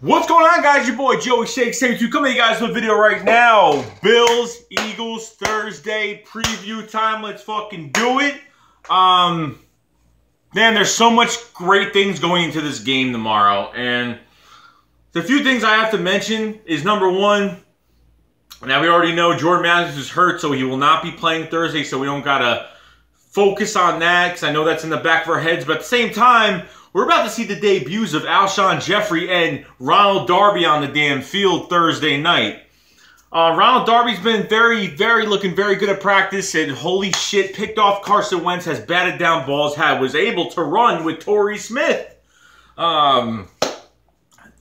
What's going on, guys? Your boy Joey Shake 72 coming to you guys with a video right now. Bills, Eagles, Thursday preview time. Let's fucking do it. Man, there's so much great things going into this game tomorrow, and the few things I have to mention is number one. Now we already know Jordan Matthews is hurt, so he will not be playing Thursday, so we don't gotta focus on that because I know that's in the back of our heads. But at the same time, we're about to see the debuts of Alshon Jeffrey and Ronald Darby on the damn field Thursday night. Ronald Darby's been looking very good at practice, and holy shit, picked off Carson Wentz, has batted down balls, was able to run with Torrey Smith. And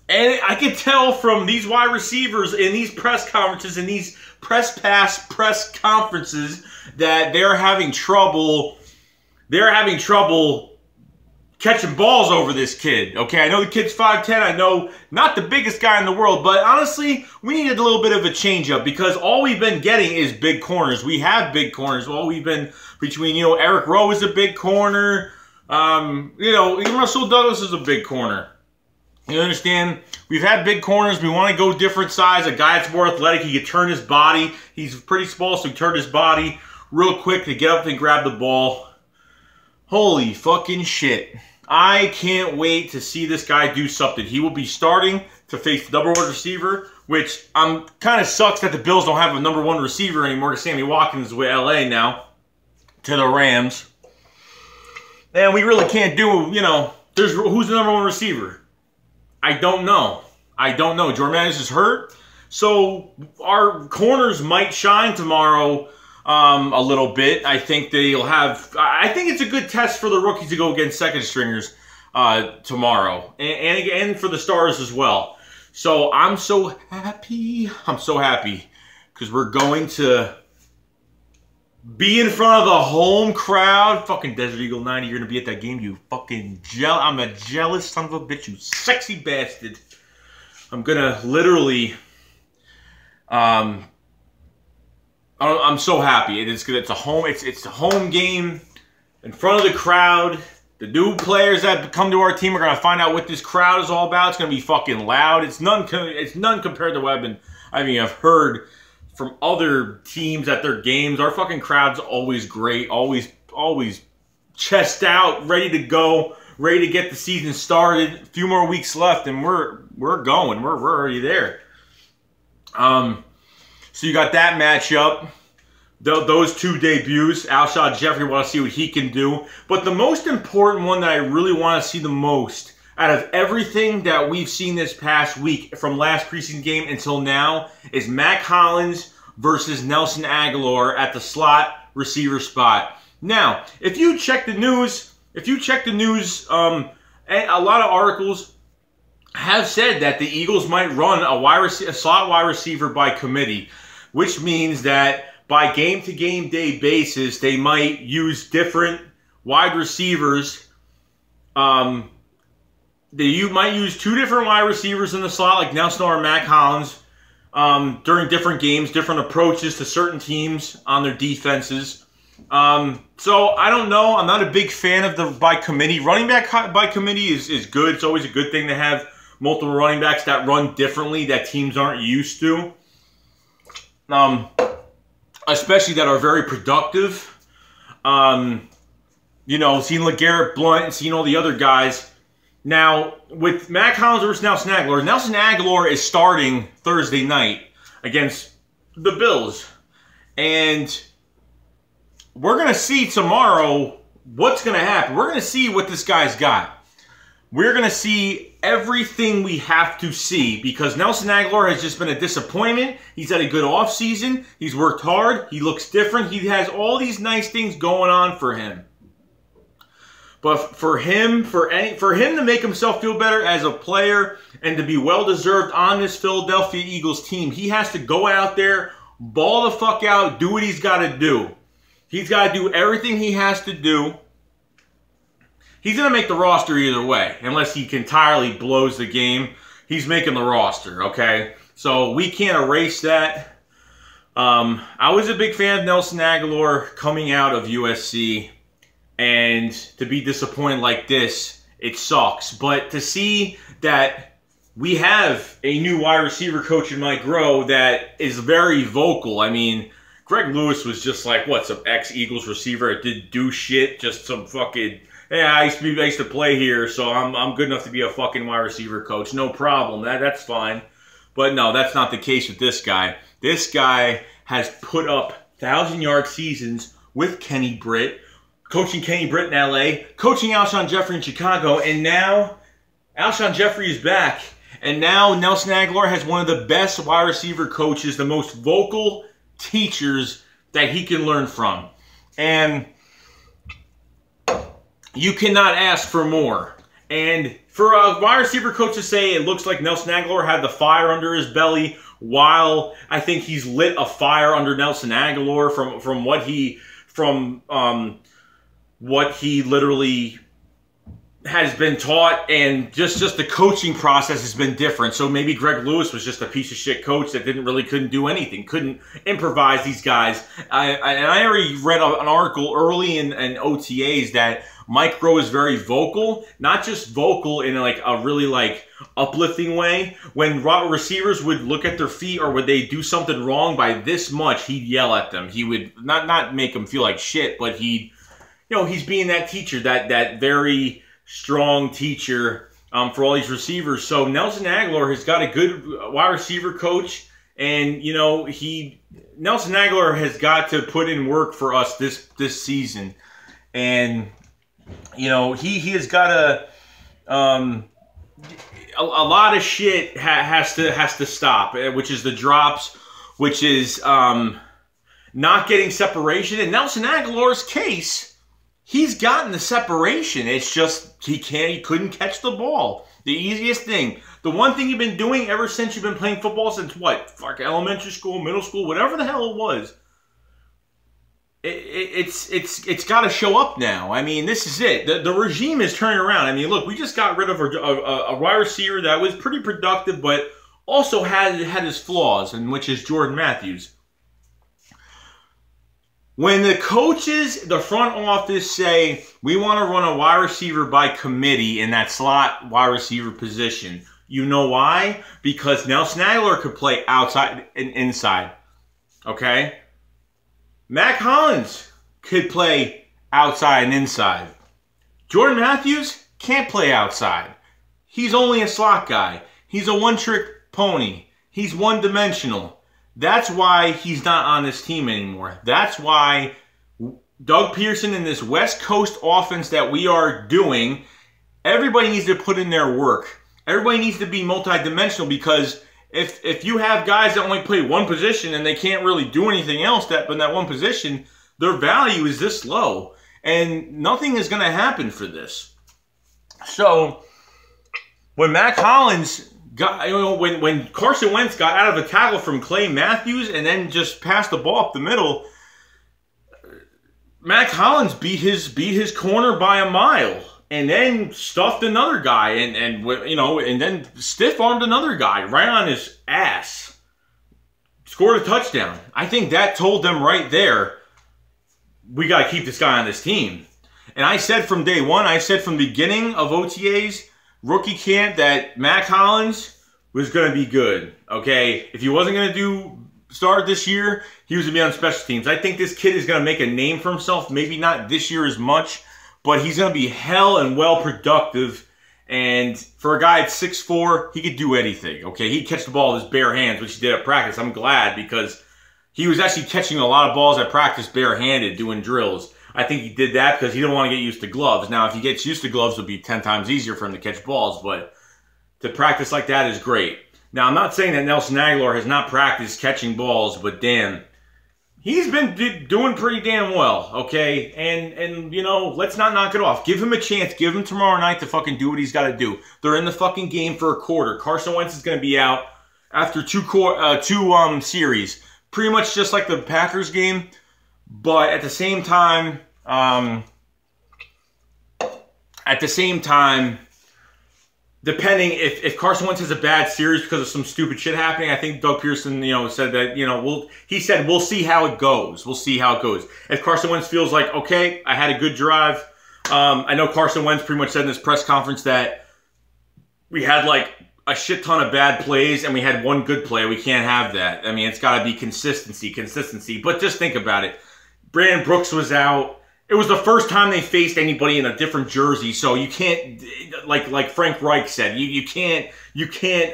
I can tell from these wide receivers in these press conferences and these press conferences that they're having trouble. Catching balls over this kid, okay? I know the kid's 5'10", I know not the biggest guy in the world, but honestly, we needed a little bit of a change-up because all we've been getting is big corners. We have big corners. All we've been between, Eric Rowe is a big corner. Even Russell Douglas is a big corner. You understand? We've had big corners. We want to go different size. A guy that's more athletic, he can turn his body. He's pretty small, so he turned his body real quick to get up and grab the ball. Holy fucking shit. I can't wait to see this guy do something. He will be starting to face the number one receiver, which kind of sucks that the Bills don't have a number one receiver anymore because Sammy Watkins is with LA now to the Rams. And we really can't do, who's the number one receiver? I don't know. Jordan Matthews is hurt, so our corners might shine tomorrow a little bit. I think it's a good test for the rookies to go against second stringers tomorrow, and for the stars as well. So I'm so happy. Because we're going to be in front of the home crowd. Fucking Desert Eagle 90, you're gonna be at that game, you fucking I'm a jealous son of a bitch, you sexy bastard. I'm gonna literally I'm so happy. It's a home game in front of the crowd. The new players that come to our team are gonna find out what this crowd is all about. It's gonna be fucking loud. It's none compared to what I've heard from other teams at their games. Our fucking crowd's always great, always chest out, ready to go, ready to get the season started. A few more weeks left, and we're going. We're already there. So you got that matchup, those two debuts. Alshon Jeffrey, want to see what he can do. But the most important one that I really want to see the most out of everything that we've seen this past week from last preseason game until now is Mack Hollins versus Nelson Agholor at the slot receiver spot. Now, if you check the news, and a lot of articles have said that the Eagles might run a slot wide receiver by committee, which means that by game-to-game day basis, they might use different wide receivers. You might use two different wide receivers in the slot, like Nelson or Mack Hollins, during different games, different approaches to certain teams on their defenses. So I don't know. I'm not a big fan of the by committee. Running back by committee is good. It's always a good thing to have multiple running backs that run differently, that teams aren't used to. Especially that are very productive. Seeing LeGarrette Blount and seeing all the other guys. Now, with Mack Hollins versus Nelson Agholor is starting Thursday night against the Bills. And we're going to see tomorrow what's going to happen. We're going to see what this guy's got. We're going to see everything we have to see because Nelson Agholor has just been a disappointment. He's had a good offseason. He's worked hard. He looks different. He has all these nice things going on for him. But for him to make himself feel better as a player and to be well-deserved on this Philadelphia Eagles team, he has to go out there, ball the fuck out, do what he's got to do. He's got to do everything he has to do. He's going to make the roster either way, unless he entirely blows the game. He's making the roster, okay? So we can't erase that. I was a big fan of Nelson Agholor coming out of USC, and to be disappointed like this, it sucks. But to see that we have a new wide receiver coach in Mike Groh that is very vocal. I mean, Greg Lewis was just like, what, some ex-Eagles receiver that didn't do shit, just some fucking, yeah, I used to play here, so I'm good enough to be a fucking wide receiver coach. No problem. That's fine. But no, that's not the case with this guy. This guy has put up 1,000-yard seasons with Kenny Britt, coaching Kenny Britt in LA, coaching Alshon Jeffrey in Chicago, and now Alshon Jeffrey is back. And now Nelson Aguilar has one of the best wide receiver coaches, the most vocal teachers that he can learn from. And you cannot ask for more. And for a wide receiver coach to say it looks like Nelson Aguilar had the fire under his belly, while I think he's lit a fire under Nelson Aguilar from what he literally has been taught, and just the coaching process has been different. So maybe Greg Lewis was just a piece of shit coach that couldn't do anything, couldn't improvise these guys. I already read an article early in OTAs that Mike Groh is very vocal, not just vocal in like a really like uplifting way. When receivers would look at their feet or would they do something wrong by this much, he'd yell at them. He would not make them feel like shit, but he's being that teacher, that very strong teacher for all these receivers. So Nelson Aguilar has got a good wide receiver coach, and Nelson Aguilar has got to put in work for us this season, and he has got a lot of shit has to stop, which is the drops, which is not getting separation. In Nelson Aguilar's case, he's gotten the separation. It's just he couldn't catch the ball. The easiest thing. The one thing you've been doing ever since you've been playing football since what? Fuck, elementary school, middle school, whatever the hell it was. It's got to show up now. I mean, this is it. The regime is turning around. I mean, look, we just got rid of a wide receiver that was pretty productive, but also had his flaws, and which is Jordan Matthews. When the coaches, the front office say, we want to run a wide receiver by committee in that slot wide receiver position, you know why? Because Nelson Aguilar could play outside and inside. Okay? Mac Hollins could play outside and inside. Jordan Matthews can't play outside. He's only a slot guy. He's a one-trick pony. He's one-dimensional. That's why he's not on this team anymore. That's why Doug Pearson and this West Coast offense that we are doing, everybody needs to put in their work. Everybody needs to be multidimensional, because if you have guys that only play one position and they can't really do anything else in that one position, their value is this low. And nothing is going to happen for this. So when Mac Hollins when Carson Wentz got out of a tackle from Clay Matthews and then just passed the ball up the middle, Mac Hollins beat his corner by a mile, and then stuffed another guy, and then stiff-armed another guy right on his ass. Scored a touchdown. I think that told them right there, we got to keep this guy on this team. And I said from day one, I said from the beginning of OTA's rookie camp that Mac Hollins was going to be good, okay? If he wasn't going to start this year, he was going to be on special teams. I think this kid is going to make a name for himself, maybe not this year as much, but he's going to be hell and well productive. And for a guy at 6'4", he could do anything, okay? He'd catch the ball with his bare hands, which he did at practice. I'm glad, because he was actually catching a lot of balls at practice barehanded doing drills. I think he did that because he didn't want to get used to gloves. Now, if he gets used to gloves, it'll be 10 times easier for him to catch balls, but to practice like that is great. Now, I'm not saying that Nelson Aguilar has not practiced catching balls, but damn, he's been doing pretty damn well, okay? And let's not knock it off. Give him a chance. Give him tomorrow night to fucking do what he's got to do. They're in the fucking game for a quarter. Carson Wentz is going to be out after two series. Pretty much just like the Packers game. But at the same time, depending if Carson Wentz has a bad series because of some stupid shit happening, I think Doug Pearson, said that, he said, we'll see how it goes. We'll see how it goes. If Carson Wentz feels like, okay, I had a good drive. I know Carson Wentz pretty much said in this press conference that we had like a shit ton of bad plays and we had one good play. We can't have that. I mean, it's got to be consistency. But just think about it. Brandon Brooks was out. It was the first time they faced anybody in a different jersey, so you can't, like Frank Reich said, you can't, you can't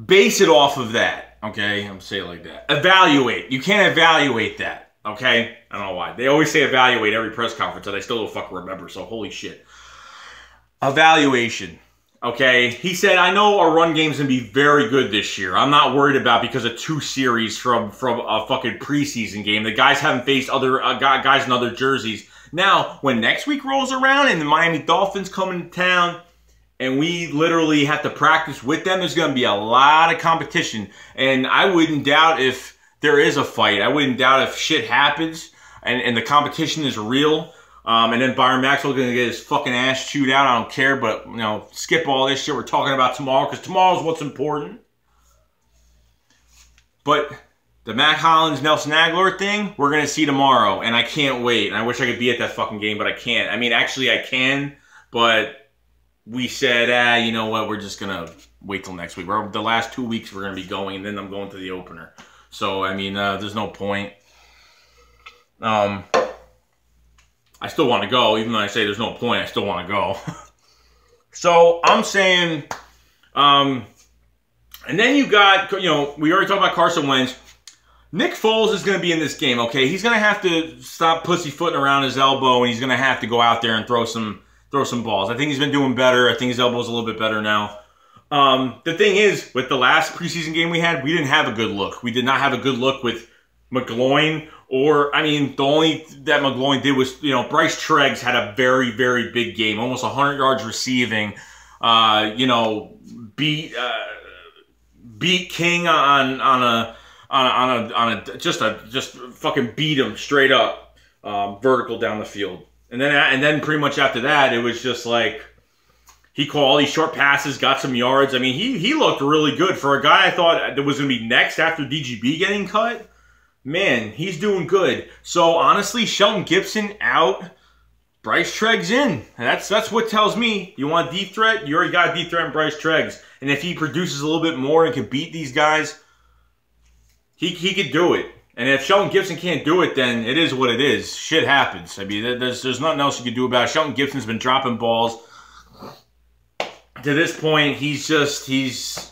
base it off of that, okay? I'm gonna say it like that. Evaluate. You can't evaluate that, okay? I don't know why. They always say evaluate every press conference, and I still don't fucking remember, so holy shit. Evaluation. Okay, he said, I know our run game's going to be very good this year. I'm not worried about because of 2 series from a fucking preseason game. The guys haven't faced other guys in other jerseys. Now, when next week rolls around and the Miami Dolphins come into town and we literally have to practice with them, there's going to be a lot of competition. And I wouldn't doubt if there is a fight. I wouldn't doubt if shit happens and the competition is real. And then Byron Maxwell's going to get his fucking ass chewed out. I don't care, but, you know, skip all this shit we're talking about tomorrow, because tomorrow's what's important. But the Matt Hollins, Nelson Aguilar thing, we're going to see tomorrow, and I can't wait. And I wish I could be at that fucking game, but I can't. I mean, actually, I can, but we said, you know what, we're just going to wait till next week. The last 2 weeks we're going to be going, and then I'm going to the opener. So, I mean, there's no point. I still want to go, even though I say there's no point, I still want to go. So, I'm saying, and then you got, you know, we already talked about Carson Wentz. Nick Foles is going to be in this game, okay? He's going to have to stop pussyfooting around his elbow, and he's going to have to go out there and throw some balls. I think he's been doing better. I think his elbow's a little bit better now. The thing is, with the last preseason game we had, we didn't have a good look. We did not have a good look with McGloin. Or, I mean, the only that McGloin did was, you know, Bryce Treggs had a very, very big game. Almost 100 yards receiving. You know, beat King on a just fucking beat him straight up, vertical down the field. And then pretty much after that, it was just like, he caught all these short passes, got some yards. I mean, he looked really good. For a guy I thought that was going to be next after DGB getting cut, man, he's doing good. So, honestly, Shelton Gibson out, Bryce Treggs in. That's what tells me. You want a deep threat? You already got a deep threat in Bryce Treggs. And if he produces a little bit more and can beat these guys, he could do it. And if Shelton Gibson can't do it, then it is what it is. Shit happens. I mean, there's nothing else you can do about it. Shelton Gibson's been dropping balls. To this point, there's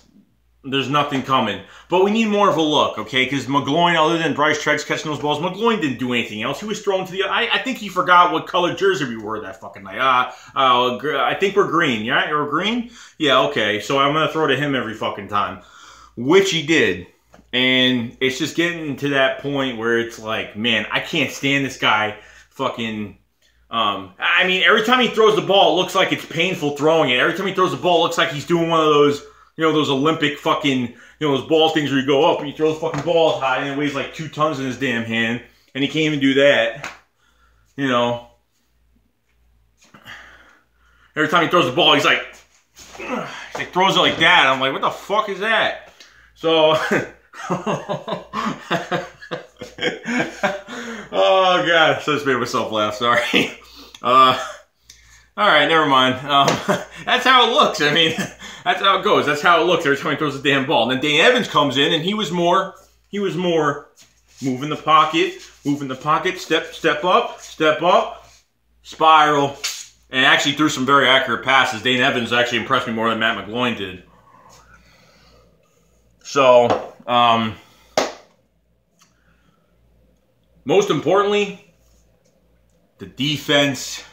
nothing coming. But we need more of a look, okay? Because McGloin, other than Bryce Treggs catching those balls, McGloin didn't do anything else. He was thrown to the... I think he forgot what color jersey we wore that fucking night. I think we're green. Yeah, you're green? Yeah, okay. So I'm going to throw to him every fucking time. Which he did. And it's just getting to that point where it's like, man, I can't stand this guy fucking... I mean, every time he throws the ball, it looks like it's painful throwing it. Every time he throws the ball, it looks like he's doing one of those... You know, those Olympic fucking, you know, those ball things where you go up and you throw the fucking ball high and it weighs like 2 tons in his damn hand. And he can't even do that. You know. Every time he throws the ball, he's like throws it like that. I'm like, what the fuck is that? So, oh, God. So I just made myself laugh. Sorry. All right, never mind. That's how it looks. I mean, that's how it goes. That's how it looks every time he throws the damn ball. And then Dane Evans comes in, and he was more moving the pocket, step up, spiral, and actually threw some very accurate passes. Dane Evans actually impressed me more than Matt McGloin did. So, most importantly, the defense.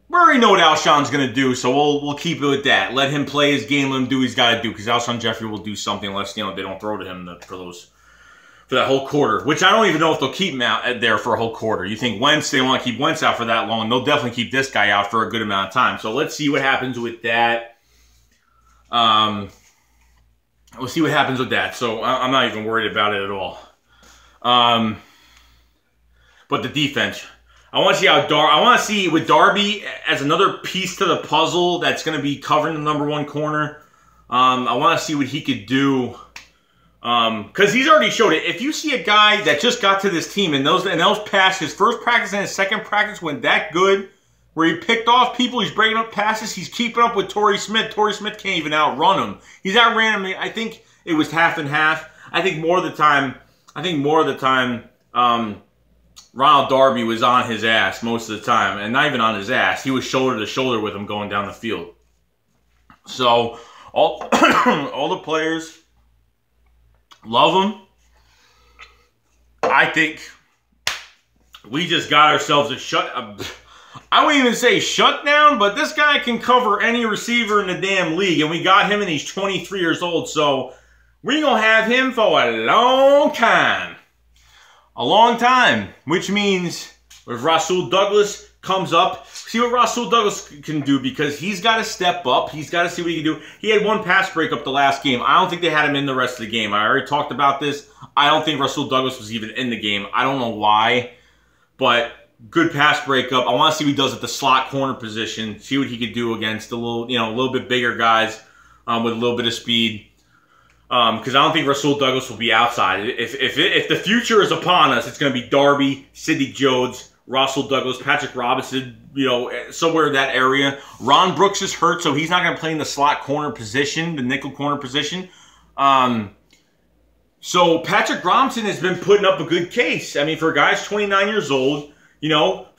We already know what Alshon's going to do, so we'll keep it with that. Let him play his game, let him do what he's got to do, because Alshon Jeffrey will do something unless, you know, they don't throw to him for that whole quarter, which I don't even know if they'll keep him out there for a whole quarter. You think Wentz, they want to keep Wentz out for that long, they'll definitely keep this guy out for a good amount of time. So let's see what happens with that. We'll see what happens with that. So I'm not even worried about it at all. But the defense... I want to see I want to see with Darby as another piece to the puzzle that's going to be covering the #1 corner. I want to see what he could do Because he's already showed it. If you see a guy that just got to this team and those passes, his first practice and his second practice went that good, where he picked off people, he's breaking up passes, he's keeping up with Torrey Smith. Torrey Smith can't even outrun him. He's outran him. I think it was half and half. I think more of the time, Ronald Darby was on his ass most of the time, and not even on his ass. He was shoulder to shoulder with him going down the field. So all all the players love him. I think we just got ourselves a I wouldn't even say shutdown, but this guy can cover any receiver in the damn league, and we got him, and he's 23 years old, so we're going to have him for a long time. A long time, which means if Rasul Douglas comes up, see what Rasul Douglas can do, because he's got to step up. He's got to see what he can do. He had one pass breakup the last game. I don't think they had him in the rest of the game. I already talked about this. I don't think Rasul Douglas was even in the game. I don't know why, but good pass breakup. I want to see what he does at the slot corner position. See what he could do against a little bit bigger guys with a little bit of speed. Because I don't think Rasul Douglas will be outside. If the future is upon us, it's going to be Darby, Sidney Jones, Rasul Douglas, Patrick Robinson, somewhere in that area. Ron Brooks is hurt, so he's not going to play in the slot corner position, the nickel corner position. So Patrick Robinson has been putting up a good case. I mean, for a guy who's 29 years old,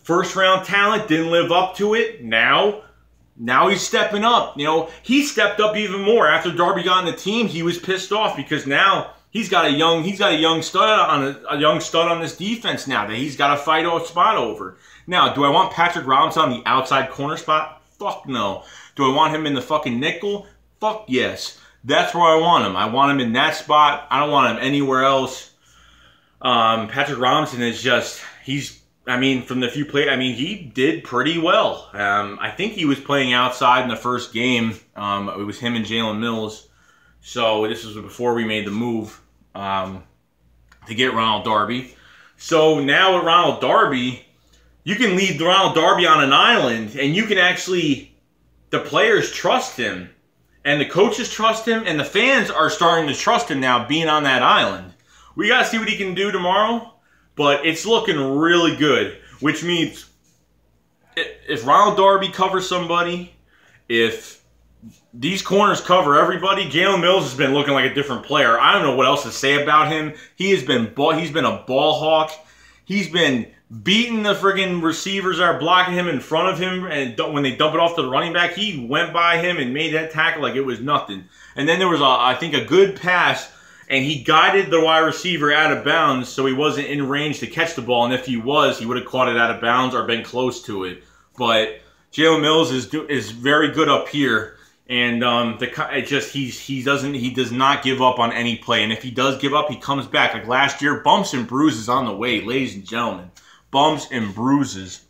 first round talent, didn't live up to it. Now he's stepping up. He stepped up even more after Darby got on the team. He was pissed off because now he's got a young stud on this defense now that he's got to fight a spot over. Now, do I want Patrick Robinson on the outside corner spot? Fuck no. Do I want him in the fucking nickel? Fuck yes. That's where I want him. I want him in that spot. I don't want him anywhere else. Patrick Robinson is just, from the few plays, he did pretty well. I think he was playing outside in the first game. It was him and Jalen Mills. So this was before we made the move to get Ronald Darby. So now with Ronald Darby, you can leave Ronald Darby on an island, and you can actually, the players trust him, and the coaches trust him, and the fans are starting to trust him now being on that island. We got to see what he can do tomorrow. But it's looking really good, which means if Ronald Darby covers somebody, if these corners cover everybody, Jalen Mills has been looking like a different player. I don't know what else to say about him. He's been a ball hawk. He's been beating the friggin' receivers that are blocking him in front of him, and when they dump it off to the running back, he went by him and made that tackle like it was nothing. And then there was, I think, a good pass, and he guided the wide receiver out of bounds so he wasn't in range to catch the ball. And if he was, he would have caught it out of bounds or been close to it. But Jalen Mills is very good up here, and he does not give up on any play. And if he does give up, he comes back. Like last year, bumps and bruises on the way, ladies and gentlemen. Bumps and bruises.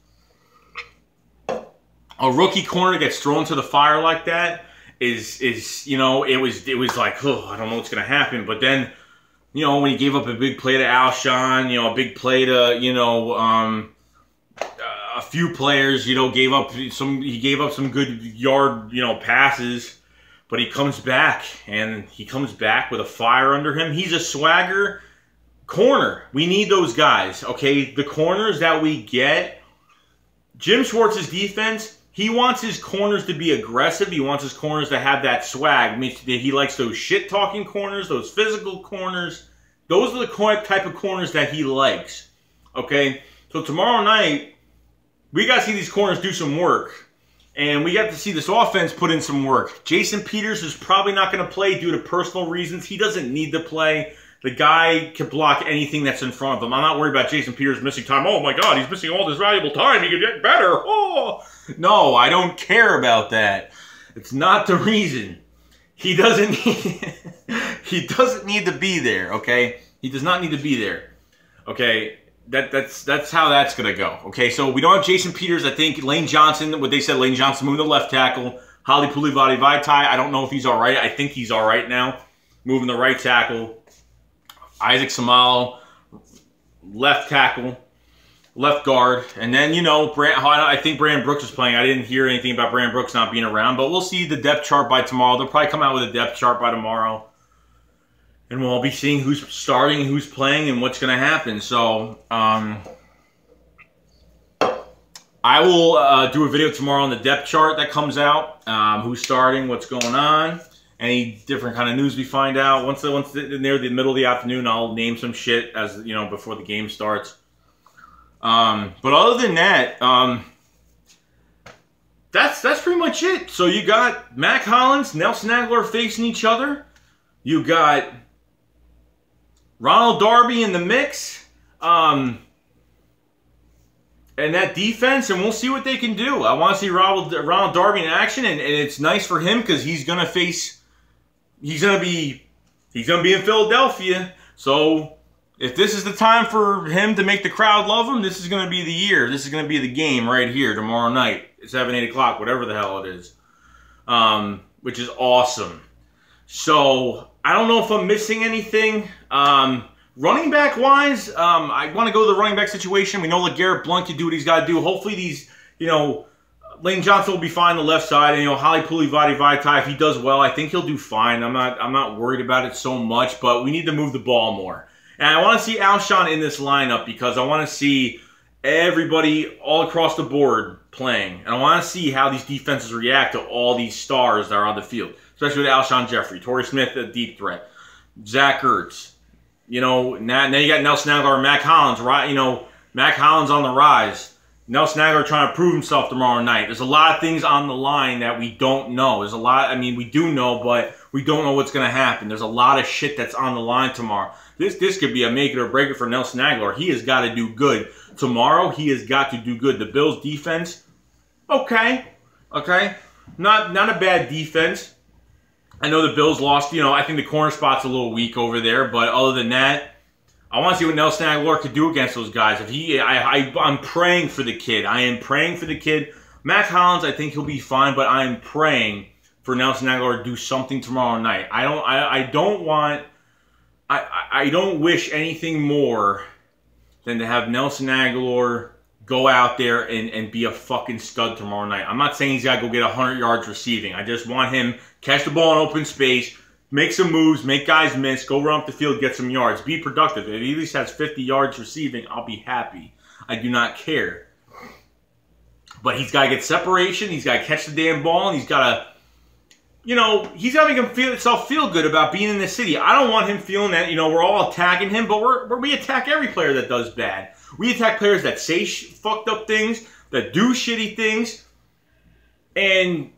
A rookie corner gets thrown to the fire like that. It was like, oh, I don't know what's going to happen. But then, when he gave up a big play to Alshon, a big play to, a few players, he gave up some good yard, passes. But he comes back, and he comes back with a fire under him. He's a swagger corner. We need those guys, okay? The corners that we get, Jim Schwartz's defense, he wants his corners to be aggressive. He wants his corners to have that swag. He likes those shit-talking corners, those physical corners. Those are the type of corners that he likes. Okay? So tomorrow night, we got to see these corners do some work. And we got to see this offense put in some work. Jason Peters is probably not going to play due to personal reasons. He doesn't need to play. The guy can block anything that's in front of him. I'm not worried about Jason Peters missing time. Oh my God, he's missing all this valuable time. He could get better. Oh. No, I don't care about that. It's not the reason. He doesn't need to be there, okay? He does not need to be there. Okay? That's how that's gonna go. Okay, so we don't have Jason Peters. I think Lane Johnson, what they said, Lane Johnson moving to left tackle. Holly Pulivati Vaitai, I don't know if he's alright. I think he's alright now. Moving the right tackle. Isaac Samalo, left tackle, left guard. And then, I think Brandon Brooks is playing. I didn't hear anything about Brandon Brooks not being around, but we'll see the depth chart by tomorrow. They'll probably come out with a depth chart by tomorrow. And we'll all be seeing who's starting, who's playing, and what's going to happen. So, I will do a video tomorrow on the depth chart that comes out. Who's starting, what's going on, any different kind of news we find out. Once near the middle of the afternoon, I'll name some shit as you know before the game starts. But other than that, that's pretty much it. So you got Mac Hollins, Nelson Aguilar facing each other. You got Ronald Darby in the mix. And that defense, and we'll see what they can do. I want to see Ronald Darby in action, and it's nice for him because he's gonna be in Philadelphia. So if this is the time for him to make the crowd love him, this is gonna be the year. This is gonna be the game right here tomorrow night, 7, 8 o'clock, whatever the hell it is, which is awesome. So I don't know if I'm missing anything. Running back wise, I want to go to the running back situation. We know LeGarrette Blount can do what he's got to do. Hopefully these, Lane Johnson will be fine on the left side. And, Holly Pouliot Vaitai, if he does well, I think he'll do fine. I'm not worried about it so much, but we need to move the ball more. And I want to see Alshon in this lineup because I want to see everybody all across the board playing. And I want to see how these defenses react to all these stars that are on the field, especially with Alshon Jeffrey, Torrey Smith, a deep threat, Zach Ertz. Now you got Nelson Aguilar, Mac Hollins, right? Mac Hollins on the rise. Nelson Aguilar trying to prove himself tomorrow night. There's a lot of things on the line that we don't know. There's a lot, we do know, but we don't know what's going to happen. There's a lot of shit that's on the line tomorrow. This could be a make it or break it for Nelson Aguilar. He has got to do good. Tomorrow, he has got to do good. The Bills' defense, okay. Not a bad defense. I know the Bills lost, I think the corner spot's a little weak over there, but other than that, I want to see what Nelson Aguilar could do against those guys. I'm praying for the kid. I am praying for the kid. Mac Hollins, I think he'll be fine, but I am praying for Nelson Aguilar to do something tomorrow night. I don't wish anything more than to have Nelson Aguilar go out there and be a fucking stud tomorrow night. I'm not saying he's got to go get 100 yards receiving. I just want him catch the ball in open space, make some moves, make guys miss, go run up the field, get some yards, be productive. If he at least has 50 yards receiving, I'll be happy. I do not care. But he's got to get separation, he's got to catch the damn ball, and he's got to, he's got to make himself feel good about being in the city. I don't want him feeling that, we're all attacking him, but we attack every player that does bad. We attack players that say fucked up things, that do shitty things, and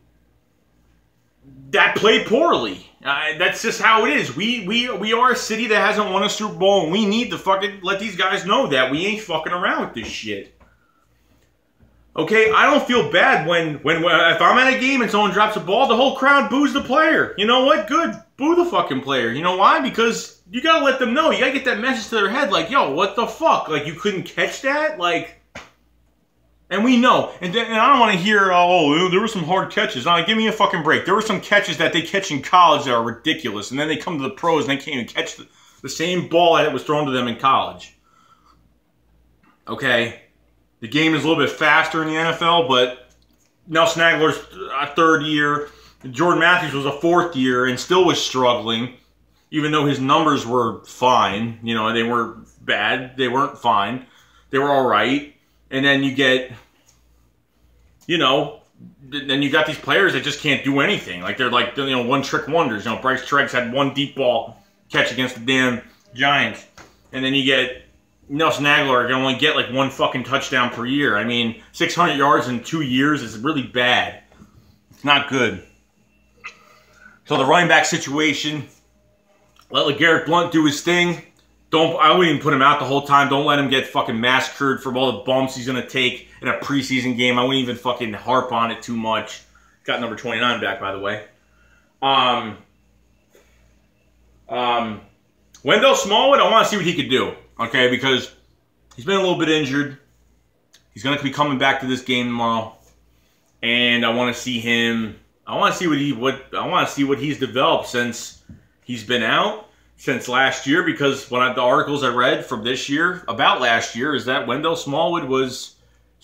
that play poorly. That's just how it is. We are a city that hasn't won a Super Bowl, and we need to fucking let these guys know that we ain't fucking around with this shit. Okay, I don't feel bad when if I'm at a game and someone drops a ball, the whole crowd boos the player. You know what? Good. Boo the fucking player. You know why? Because you gotta let them know. You gotta get that message to their head like, yo, what the fuck? Like, you couldn't catch that? Like, and we know. And I don't want to hear, oh, there were some hard catches. Now, give me a fucking break. There were some catches that they catch in college that are ridiculous. And then they come to the pros and they can't even catch the same ball that was thrown to them in college. Okay? The game is a little bit faster in the NFL, but Nelson Aguilar's a 3rd year. Jordan Matthews was a 4th year and still was struggling, even though his numbers were fine. They weren't bad. They weren't fine. They were all right. And then you get, then you got these players that just can't do anything. Like, they're like, one-trick wonders. Bryce Treggs had one deep ball catch against the damn Giants. And then you get Nelson Aguilar can only get like one fucking touchdown per year. 600 yards in 2 years is really bad. It's not good. So the running back situation, let LeGarrette Blount do his thing. I wouldn't even put him out the whole time. Don't let him get fucking massacred for all the bumps he's going to take in a preseason game. I wouldn't even fucking harp on it too much. Got number 29 back, by the way. Wendell Smallwood, I want to see what he could do. Okay, because he's been a little bit injured. He's going to be coming back to this game tomorrow. And I want to see him. I want to see what he's developed since he's been out since last year, because the articles I read from this year about last year is that Wendell Smallwood was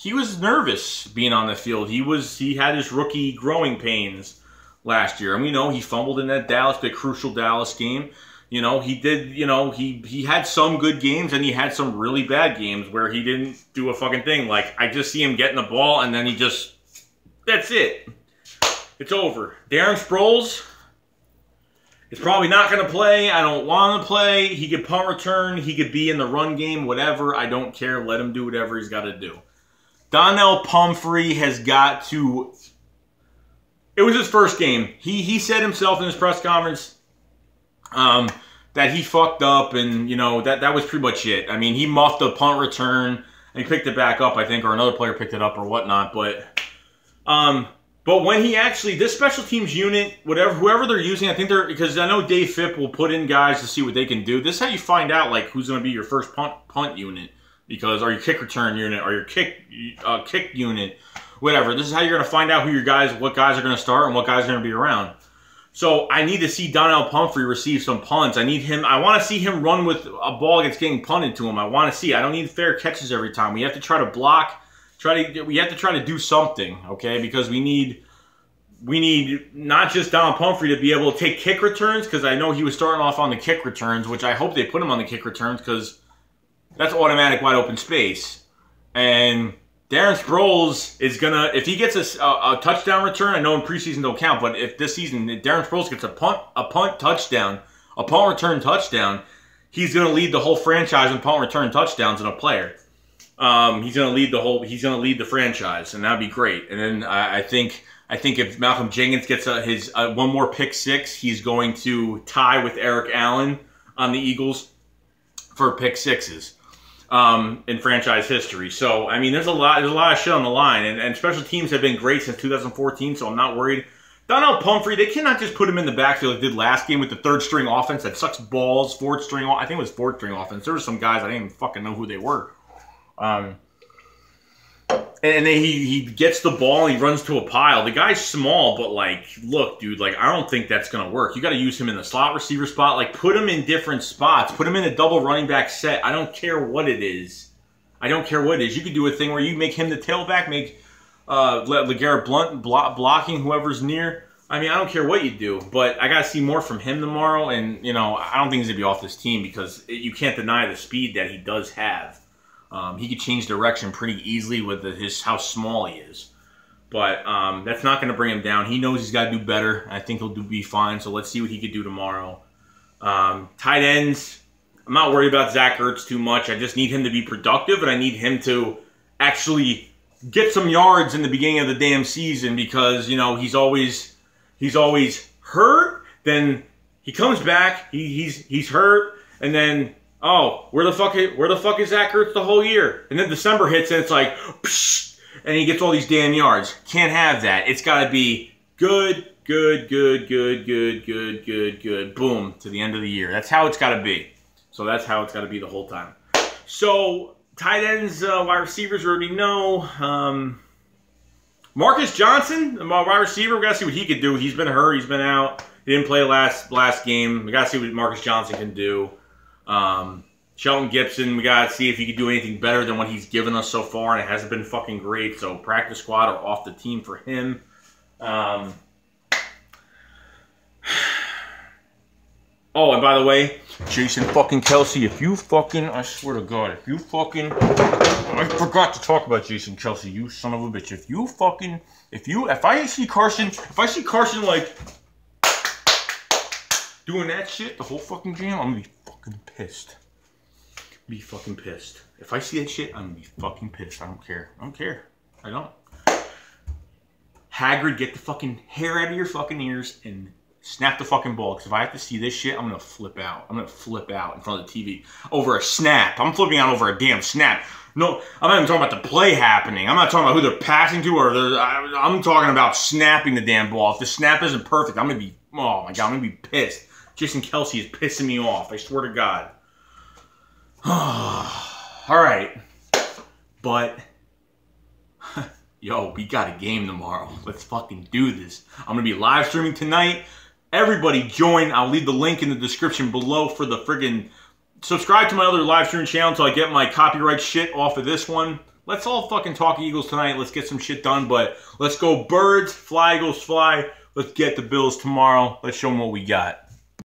nervous being on the field. He had his rookie growing pains last year, and we know he fumbled in that crucial Dallas game. You know, he did, you know, he had some good games and he had some really bad games where he didn't do a fucking thing. Like, I just see him getting the ball and then he just, that's it. It's over. Darren Sproles is probably not going to play. I don't want to play. He could punt return. He could be in the run game, whatever. I don't care. Let him do whatever he's got to do. Donnell Pumphrey has got to, it was his first game. He said himself in his press conference, that he fucked up, and, you know, that was pretty much it. I mean, he muffed a punt return, and he picked it back up, I think, or another player picked it up or whatnot, but when he actually, this special teams unit, whoever they're using, I think because I know Dave Phipp will put in guys to see what they can do. This is how you find out, like, who's going to be your first punt unit, because, or your kick return unit, or your kick unit, whatever. This is how you're going to find out what guys are going to start and what guys are going to be around. So I need to see Donnell Pumphrey receive some punts. I want to see him run with a ball that's getting punted to him. I want to see. I don't need fair catches every time. We have to try to block. We have to try to do something, okay? Because we need not just Donnell Pumphrey to be able to take kick returns, because I know he was starting off on the kick returns, which I hope they put him on the kick returns, because that's automatic wide open space. And Darren Sproles is going to, if he gets a touchdown return, I know in preseason don't count, but if this season Darren Sproles gets a punt touchdown, a punt return touchdown, he's going to lead the whole franchise in punt return touchdowns in a player. He's going to lead the franchise, and that'd be great. And then I think if Malcolm Jenkins gets his one more pick six, he's going to tie with Eric Allen on the Eagles for pick sixes. In franchise history. So, I mean, there's a lot of shit on the line, and special teams have been great since 2014, so I'm not worried. Donnell Pumphrey, they cannot just put him in the backfield like they did last game with the third-string offense that sucks balls, fourth-string, I think it was fourth-string offense. There were some guys, I didn't even fucking know who they were. And then he gets the ball and he runs to a pile. The guy's small, but, like, look, dude, like, I don't think that's going to work. You got to use him in the slot receiver spot. Like, put him in different spots. Put him in a double running back set. I don't care what it is. I don't care what it is. You could do a thing where you make him the tailback, make LeGarrette Blount blocking whoever's near. I mean, I don't care what you do, but I got to see more from him tomorrow. And, you know, I don't think he's going to be off this team because you can't deny the speed that he does have. He could change direction pretty easily with how small he is. But that's not going to bring him down. He knows he's got to do better. I think he'll be fine, so let's see what he could do tomorrow. Tight ends, I'm not worried about Zach Ertz too much. I just need him to be productive, and I need him to actually get some yards in the beginning of the damn season because, you know, he's always hurt. Then he comes back, he's hurt, and then... oh, where the fuck is Zach Ertz the whole year? And then December hits and it's like, psh, and he gets all these damn yards. Can't have that. It's got to be good, boom, to the end of the year. That's how it's got to be. So that's how it's got to be the whole time. So, tight ends, wide receivers, we already know. Marcus Johnson, wide receiver, we got to see what he could do. He's been hurt. He's been out. He didn't play last game. We got to see what Marcus Johnson can do. Shelton Gibson, we got to see if he can do anything better than what he's given us so far, and it hasn't been fucking great, so practice squad or off the team for him. Oh, and by the way, Jason fucking Kelce, if you fucking, I swear to God, if you fucking, I forgot to talk about Jason Kelce, you son of a bitch. If I see Carson like doing that shit the whole fucking game, I'm gonna be fucking pissed. Be fucking pissed. If I see that shit, I'm gonna be fucking pissed. I don't care. I don't. Hagrid, get the fucking hair out of your fucking ears and snap the fucking ball. Because if I have to see this shit, I'm gonna flip out. I'm gonna flip out in front of the TV over a snap. I'm flipping out over a damn snap. No, I'm not even talking about the play happening. I'm not talking about who they're passing to, I'm talking about snapping the damn ball. If the snap isn't perfect, I'm gonna be, oh my God, I'm gonna be pissed. Jason Kelce is pissing me off. I swear to God. Alright. But, yo, we got a game tomorrow. Let's fucking do this. I'm going to be live streaming tonight. Everybody join. I'll leave the link in the description below for the friggin'... subscribe to my other live streaming channel until I get my copyright shit off of this one. Let's all fucking talk Eagles tonight. Let's get some shit done. But let's go Birds. Fly, Eagles, fly. Let's get the Bills tomorrow. Let's show them what we got.